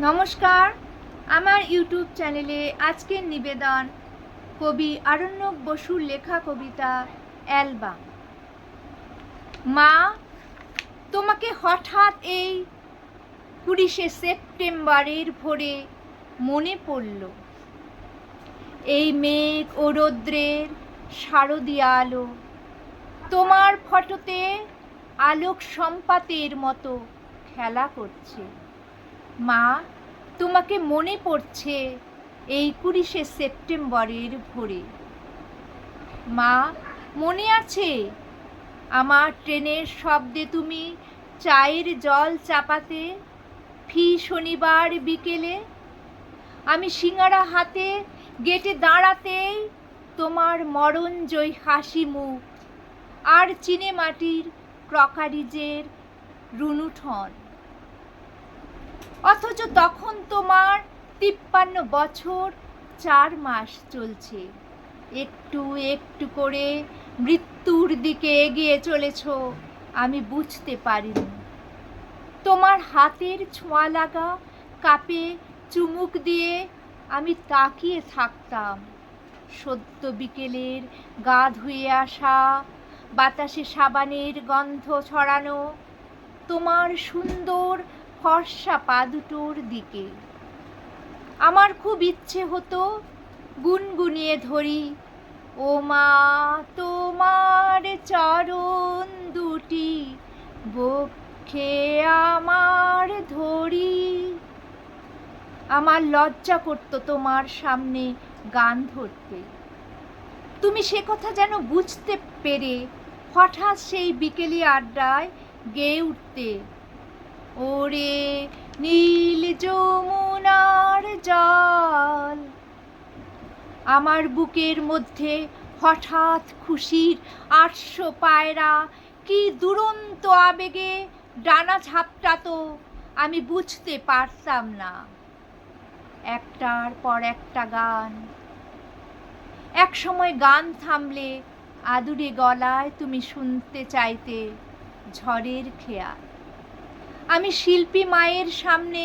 নমস্কার, আমার ইউটিউব চ্যানেলে আজকের নিবেদন কবি আরণ্যক বসুর লেখা কবিতা অ্যালবাম। মা, তোমাকে হঠাৎ এই ২০শে সেপ্টেম্বরের ভোরে মনে পড়ল। এই মেঘ ও রৌদ্রের শারদীয় আলো তোমার ফটোতে আলোক সম্পাতের মতো খেলা করছে। মা, তোমাকে মনে পড়ছে এই ২০শে সেপ্টেম্বরের ভোরে। মা, মনে আছে আমার ট্রেনের শব্দে তুমি চায়ের জল চাপাতে ফি শনিবার বিকেলে? আমি সিঙাড়া হাতে গেটে দাঁড়াতেই তোমার মরণজয়ী হাসি মুখ আর চিনে মাটির ক্রকারিজের রুনুঠন। অথচ তখন তোমার ৫৩ বছর ৪ মাস চলছে। একটু একটু করে মৃত্যুর দিকে এগিয়ে চলেছ, আমি বুঝতে পারিনি। তোমার হাতের ছোঁয়া লাগা কাপে চুমুক দিয়ে আমি তাকিয়ে থাকতাম। সদ্য বিকেলের গা ধুয়ে আসা বাতাসে সাবানের গন্ধ ছড়ানো তোমার সুন্দর ফর্সা পা দুটোর দিকে। আমার খুব ইচ্ছে হতো গুনগুনিয়ে ধরি, ও মা, তোমার চরণ দুটি বক্ষে আমার ধরি। আমার লজ্জা করতো তোমার সামনে গান ধরতে। তুমি সে কথা যেন বুঝতে পেরে হঠাৎ সেই বিকেলি আড্ডায় গেয়ে উঠতে, ওরে নীল যমুনার জল। আমার বুকের মধ্যে হঠাৎ খুশির ৮০০ পায়রা কি দুরন্ত আবেগে ডানা ঝাপটাতো, আমি বুঝতে পারতাম না। একটার পর একটা গান। এক সময় গান থামলে আদুরে গলায় তুমি শুনতে চাইতে ঝড়ের খেয়াল। আমি শিল্পী মায়ের সামনে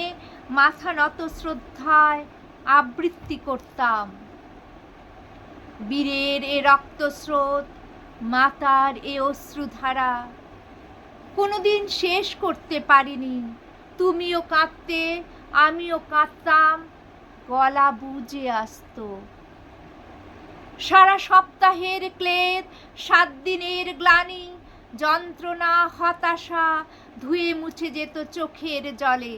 মাথা নত শ্রদ্ধায় আবৃত্তি করতাম, বীরের এ রক্তস্রোত, মাতার এ অশ্রুধারা কোনোদিন শেষ করতে পারিনি। তুমিও কাঁদতে, আমিও কাঁদতাম, গলা বুজে আসতো। সারা সপ্তাহের ক্লেদ, ৭ দিনের গ্লানি, যন্ত্রণা, হতাশা ধুয়ে মুছে যেত চোখের জলে।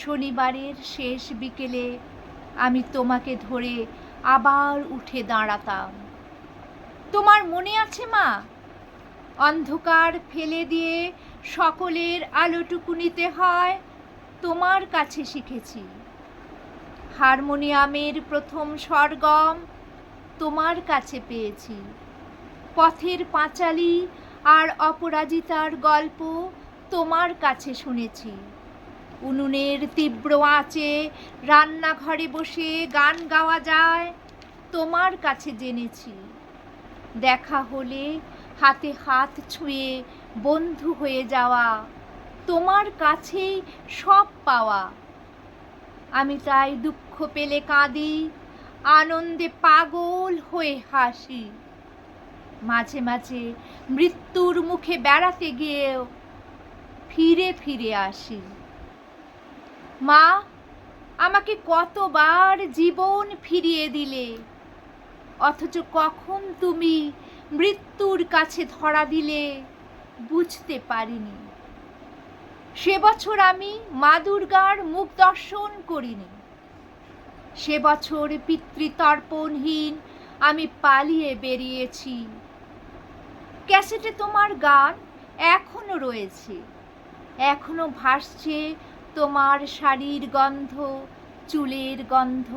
শনিবারের শেষ বিকেলে আমি তোমাকে ধরে আবার উঠে দাঁড়াতাম। তোমার মনে আছে মা, অন্ধকার ফেলে দিয়ে সকলের আলোটুকু নিতে হয়, তোমার কাছে শিখেছি। হারমোনিয়ামের প্রথম সরগম তোমার কাছে পেয়েছি। পথের পাঁচালী আর অপরাজিতার গল্প তোমার কাছে শুনেছি। উনুনের তীব্র আঁচে রান্নাঘরে বসে গান গাওয়া যায়, তোমার কাছে জেনেছি। দেখা হলে হাতে হাত ছুঁয়ে বন্ধু হয়ে যাওয়া, তোমার কাছেই সব পাওয়া। আমি তাই দুঃখ পেলে কাঁদি, আনন্দে পাগল হয়ে হাসি। মাঝে মাঝে মৃত্যুর মুখে বেড়াতে গিয়েও ফিরে ফিরে আসি। মা, আমাকে কতবার জীবন ফিরিয়ে দিলে, অথচ কখন তুমি মৃত্যুর কাছে ধরা দিলে বুঝতে পারিনি। সে বছর আমি মা দুর্গার মুখ দর্শন করিনি। সে বছর পিতৃতর্পণহীন আমি পালিয়ে বেরিয়েছি। ক্যাসেটে তোমার গান এখনো রয়েছে, এখনো ভাসছে তোমার শাড়ির গন্ধ, চুলের গন্ধ।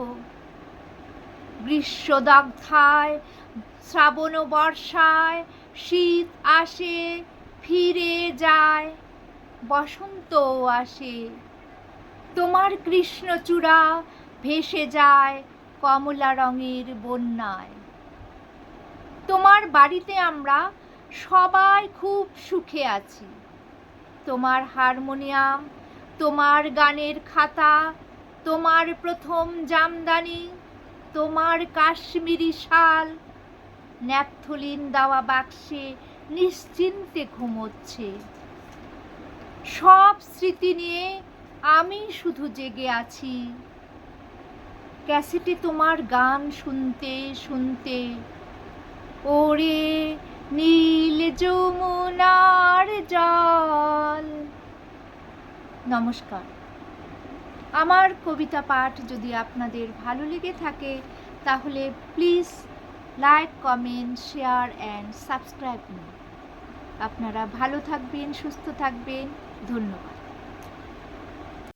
গ্রীষ্মদগ্ধায়, শ্রাবণ বর্ষায়, শীত আসে ফিরে যায়, বসন্তও আসে। তোমার কৃষ্ণচূড়া ভেসে যায় কমলা রঙের বন্যায়। তোমার বাড়িতে আমরা সবাই খুব সুখে আছি। তোমার হারমোনিয়াম তোমার গানের খাতা, তোমার প্রথম জামদানি, তোমার কাশ্মীরি শাল ন্যাপথলিন দেওয়া বাক্সে নিশ্চিন্তে ঘুমোচ্ছে। সব স্মৃতি নিয়ে আমি শুধু জেগে আছি, ক্যাসেটে তোমার গান শুনতে শুনতে। ওরে নীল যমুনার জল। নমস্কার। আমার কবিতা পাঠ যদি আপনাদের ভালো লেগে থাকে তাহলে please like, comment, share and subscribe me. আপনারা ভালো থাকবেন, সুস্থ থাকবেন। ধন্যবাদ।